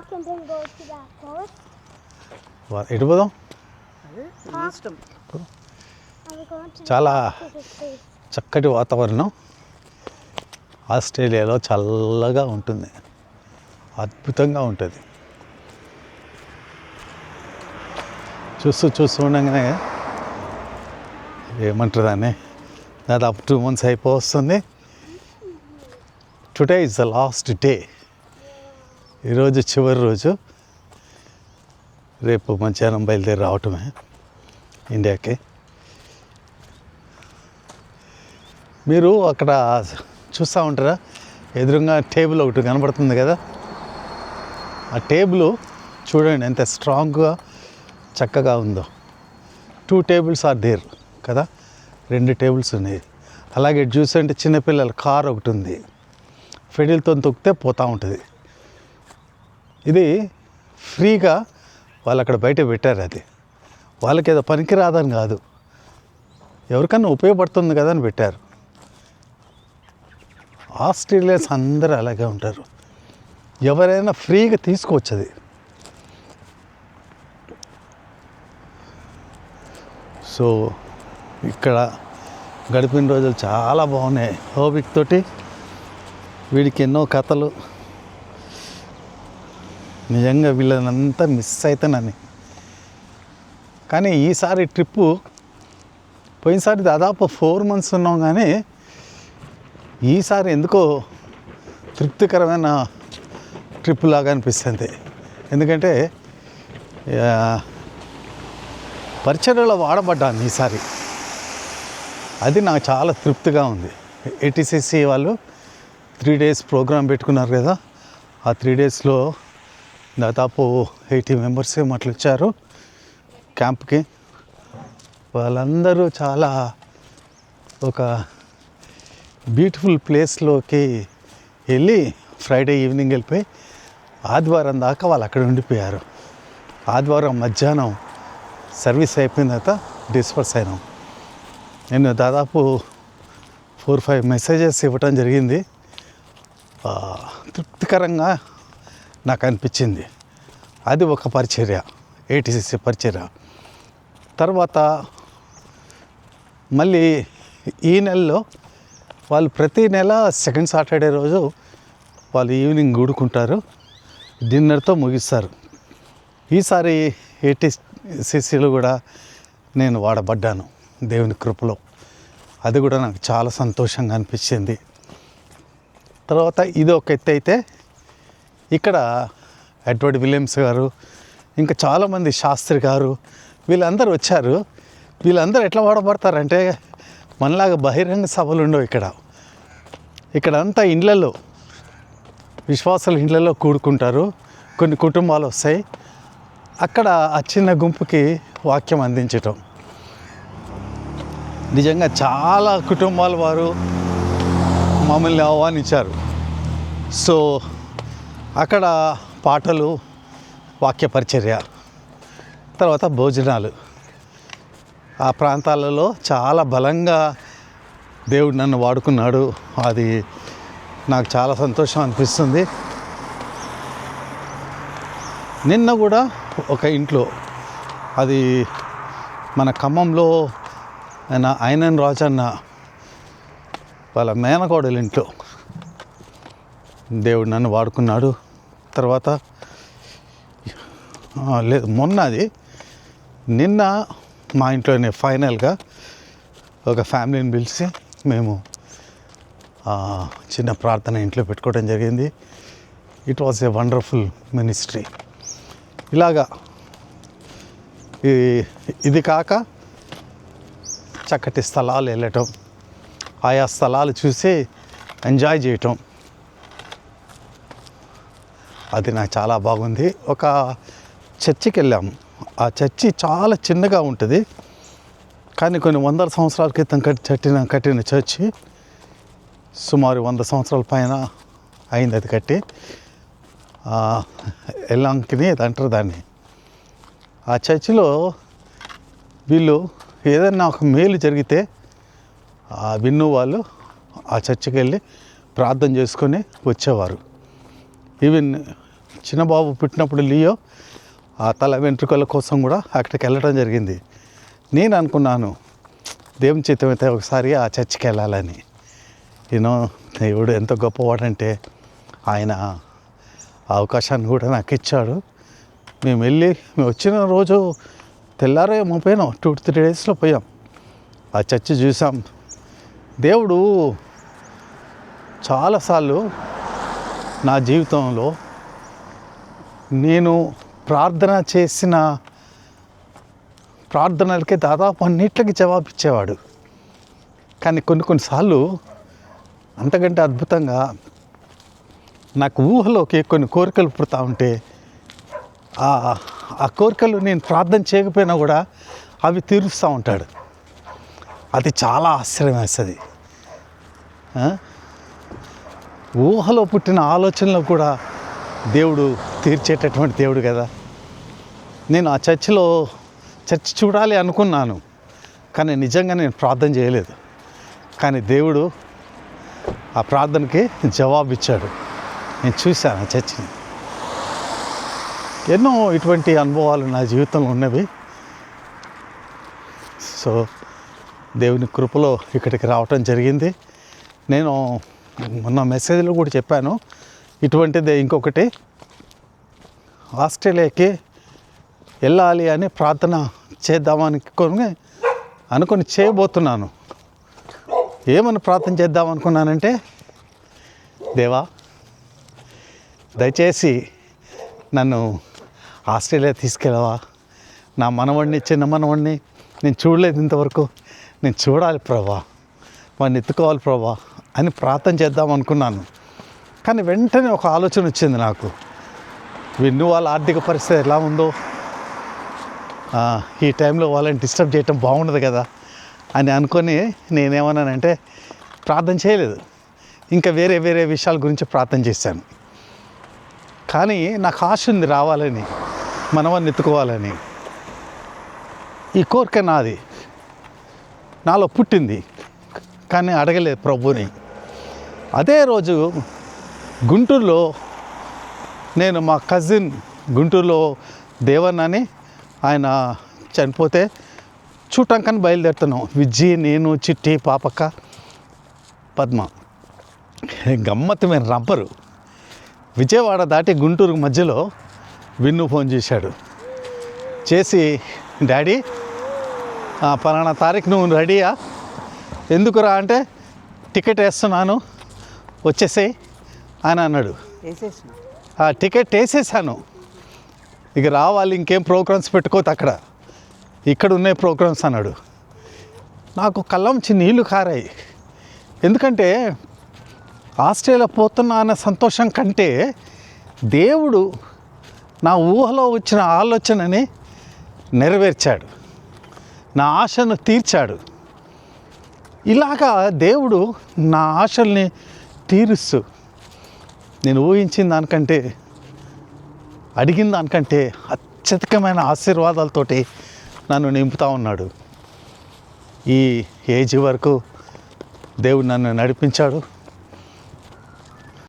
walk and then go to that forest. ఎటు పోదాం? Item. I'm going to చాలా the place. చక్కటి వాతావరణం ఆస్ట్రేలియాలో చల్లగా ఉంటుంది, అద్భుతంగా ఉంటుంది. చూస్తూ ఉండగానే ఏమంటారు దాన్ని, దాదాపు 2 months అయిపోతుంది. Today is the last day. ఈరోజు చివరి రోజు. రేపు మధ్యాహ్నం బయలుదేరి రావటమే ఇండియాకి. మీరు అక్కడ చూస్తూ ఉంటారా, ఎదురుగా టేబుల్ ఒకటి కనబడుతుంది కదా, ఆ టేబుల్ చూడండి ఎంత స్ట్రాంగ్గా చక్కగా ఉందో. 2 tables ఆర్ దేర్ కదా, 2 tables ఉన్నాయి. అలాగే చూసంటే చిన్నపిల్లల కార్ ఒకటి ఉంది, ఫెడిల్తో తొక్కితే పోతూ ఉంటుంది. ఇది ఫ్రీగా వాళ్ళు అక్కడ బయట పెట్టారు. అది వాళ్ళకి ఏదో పనికి రాదని కాదు, ఎవరికన్నా ఉపయోగపడుతుంది కదా అని పెట్టారు. ఆస్ట్రేలియన్స్ అందరూ అలాగే ఉంటారు, ఎవరైనా ఫ్రీగా తీసుకోవచ్చు. అది సో ఇక్కడ గడిపిన రోజులు చాలా బాగున్నాయి. హోబిక్ తోటి వీడికి ఎన్నో కథలు. నిజంగా వీళ్ళనంతా మిస్ అవుతానని. కానీ ఈసారి ట్రిప్పు, పోయినసారి దాదాపు 4 months ఉన్నాం, కానీ ఈసారి ఎందుకో తృప్తికరమైన ట్రిప్ లాగా అనిపిస్తుంది. ఎందుకంటే పరిచర్యలో వాడబడ్డాను ఈసారి, అది నాకు చాలా తృప్తిగా ఉంది. ATCC వాళ్ళు 3 days ప్రోగ్రాం పెట్టుకున్నారు కదా, ఆ 3 daysలో దాదాపు 80 members అట్లా వచ్చారు క్యాంప్కి. వాళ్ళందరూ చాలా ఒక బ్యూటిఫుల్ ప్లేస్లోకి వెళ్ళి ఫ్రైడే ఈవినింగ్ వెళ్ళిపోయి ఆదివారం దాకా వాళ్ళు అక్కడ ఉండిపోయారు. ఆదివారం మధ్యాహ్నం సర్వీస్ అయిపోయిన తర్వాత డిస్పర్స్ అయినాం. నేను దాదాపు 4-5 messages ఇవ్వటం జరిగింది. తృప్తికరంగా నాకు అనిపించింది. అది ఒక పరిచర్య, ATCC పరిచర్య. తర్వాత మళ్ళీ ఈ నెలలో వాళ్ళు ప్రతి నెల 2nd Saturday రోజు వాళ్ళు ఈవినింగ్ కూడుకుంటారు, డిన్నర్తో ముగిస్తారు. ఈసారి ATCCలో కూడా నేను వాడబడ్డాను దేవుని కృపలో. అది కూడా నాకు చాలా సంతోషంగా అనిపించింది. తర్వాత ఇది ఒక ఎత్తు అయితే, ఇక్కడ ఎడ్వర్డ్ విలియమ్స్ గారు, ఇంకా చాలామంది శాస్త్రి గారు, వీళ్ళందరూ వచ్చారు. వీళ్ళందరూ ఎట్లా వాడబడతారంటే, మనలాగా బహిరంగ సభలు ఉండవు ఇక్కడ. ఇక్కడంతా ఇండ్లలో, విశ్వాసాల ఇండ్లలో కూడుకుంటారు. కొన్ని కుటుంబాలు వస్తాయి, అక్కడ ఆ చిన్న గుంపుకి వాక్యం అందించటం. నిజంగా చాలా కుటుంబాల వారు మమ్మల్ని ఆహ్వానించారు. సో అక్కడ పాటలు, వాక్య పరిచర్య, తర్వాత భోజనాలు. ఆ ప్రాంతాలలో చాలా బలంగా దేవుడు నన్ను వాడుకున్నాడు. అది నాకు చాలా సంతోషం అనిపిస్తుంది. నిన్న కూడా ఒక ఇంట్లో, అది మన ఖమ్మంలో ఆయన రాజన్న వాళ్ళ మేనకోడలు ఇంట్లో దేవుడు నన్ను వాడుకున్నాడు. తర్వాత లేదు, నిన్న మా ఇంట్లోనే ఫైనల్గా ఒక ఫ్యామిలీని పిలిచి మేము చిన్న ప్రార్థన ఇంట్లో పెట్టుకోవడం జరిగింది. It was a wonderful ministry. ఇలాగా ఇది కాక చక్కటి స్థలాలు వెళ్ళటం, ఆయా స్థలాలు చూసి ఎంజాయ్ చేయటం, అది నాకు చాలా బాగుంది. ఒక చర్చికి వెళ్ళాము. ఆ చర్చి చాలా చిన్నగా ఉంటుంది, కానీ కొన్ని 100 సంవత్సరాల క్రితం కట్టిన చర్చి. సుమారు 100 సంవత్సరాల పైన అయింది అది కట్టి. ఎల్లంకిని అంటారు దాన్ని. ఆ చర్చిలో వీళ్ళు ఏదన్నా ఒక మేలు జరిగితే విన్ను వాళ్ళు ఆ చర్చికి వెళ్ళి ప్రార్థన చేసుకొని వచ్చేవారు. ఈవెన్ చిన్న బాబు పుట్టినప్పుడు లియో ఆ తల వెంట్రుకల కోసం కూడా అక్కడికి వెళ్ళడం జరిగింది. నేను అనుకున్నాను దేవుని చిత్తమైతే ఒకసారి ఆ చర్చికి వెళ్ళాలని. యూనో దేవుడు ఎంత గొప్పవాడంటే ఆయన ఆ అవకాశాన్ని కూడా నాకు ఇచ్చాడు. మేము వచ్చిన రోజు తెల్లారే పోయినాం, 2-3 డేస్లో పోయాం. ఆ చర్చి చూసాం. దేవుడు చాలాసార్లు నా జీవితంలో నేను ప్రార్థన చేసిన ప్రార్థనలకే దాదాపు అన్నిటికీ జవాబిచ్చేవాడు. కానీ కొన్నిసార్లు అంతకంటే అద్భుతంగా నాకు ఊహలోకి కొన్ని కోరికలు పుడతా ఉంటే ఆ కోరికలు నేను ప్రార్థన చేయకపోయినా కూడా అవి తీరుస్తూ ఉంటాడు. అది చాలా ఆశ్చర్యం వేస్తుంది. ఊహలో పుట్టిన ఆలోచనలు కూడా దేవుడు తీర్చేటటువంటి దేవుడు కదా. నేను ఆ చర్చి చూడాలి అనుకున్నాను, కానీ నిజంగా నేను ప్రార్థన చేయలేదు. కానీ దేవుడు ఆ ప్రార్థనకి జవాబు ఇచ్చాడు. నేను చూశాను ఆ చర్చిని. ఎన్నో ఇటువంటి అనుభవాలు నా జీవితంలో ఉన్నవి. సో దేవుని కృపలో ఇక్కడికి రావటం జరిగింది. నేను మొన్న మెసేజ్లో కూడా చెప్పాను, ఇటువంటిదే ఇంకొకటి ఆస్ట్రేలియాకి వెళ్ళాలి అని ప్రార్థన అనుకొని చేయబోతున్నాను. ఏమని ప్రార్థన చేద్దాం అనుకున్నానంటే, దేవా దయచేసి నన్ను ఆస్ట్రేలియా తీసుకెళ్ళవా, నా చిన్న మనవడిని నేను చూడలేదు ఇంతవరకు, నేను చూడాలి ప్రభా, వాడిని ఎత్తుకోవాలి ప్రభా అని ప్రార్థన చేద్దాం అనుకున్నాను. కానీ వెంటనే ఒక ఆలోచన వచ్చింది నాకు, విన్ను వాళ్ళ ఆర్థిక పరిస్థితి ఎలా ఉందో, ఈ టైంలో వాళ్ళని డిస్టర్బ్ చేయటం బాగుండదు కదా అని అనుకొని నేనేమన్నానంటే ప్రార్థన చేయలేదు. ఇంకా వేరే విషయాల గురించి ప్రార్థన చేశాను. కానీ నాకు ఆశ ఉంది రావాలని, మనవాన్ని ఎత్తుకోవాలని. ఈ కోరిక నాలో పుట్టింది, కానీ అడగలేదు ప్రభుని. అదే రోజు గుంటూరులో నేను మా కజిన్ గుంటూరులో దేవన్ అని ఆయన చనిపోతే చూడటానికని బయలుదేరుతున్నాం. విజ్జి, నేను, చిట్టి, పాపక్క, పద్మ. గమ్మత్తమైన రబ్బరు. విజయవాడ దాటి గుంటూరు మధ్యలో విన్ను ఫోన్ చేశాడు. చేసి, డాడీ పలానా తారీఖు నువ్వు రెడీయా? ఎందుకురా అంటే, టికెట్ వేస్తున్నాను వచ్చేసేయి అని అన్నాడు. ఆ టికెట్ వేసేసాను, ఇక రావాలి, ఇంకేం ప్రోగ్రామ్స్ పెట్టుకోవద్దు అక్కడ, ఇక్కడ ఉన్నాయి ప్రోగ్రామ్స్ అన్నాడు. నాకు కళ్ళంచి నీళ్లు కారాయి. ఎందుకంటే ఆస్ట్రేలియా పోతున్నా అన్న సంతోషం కంటే దేవుడు నా ఊహలో వచ్చిన ఆలోచనని నెరవేర్చాడు, నా ఆశను తీర్చాడు. ఇలాగా దేవుడు నా ఆశల్ని తీరుస్తూ నేను ఊహించిన దానికంటే, అడిగిన దానికంటే అత్యధికమైన ఆశీర్వాదాలతోటి నన్ను నింపుతూ ఉన్నాడు. ఈ ఏజ్ వరకు దేవుడు నన్ను నడిపించాడు.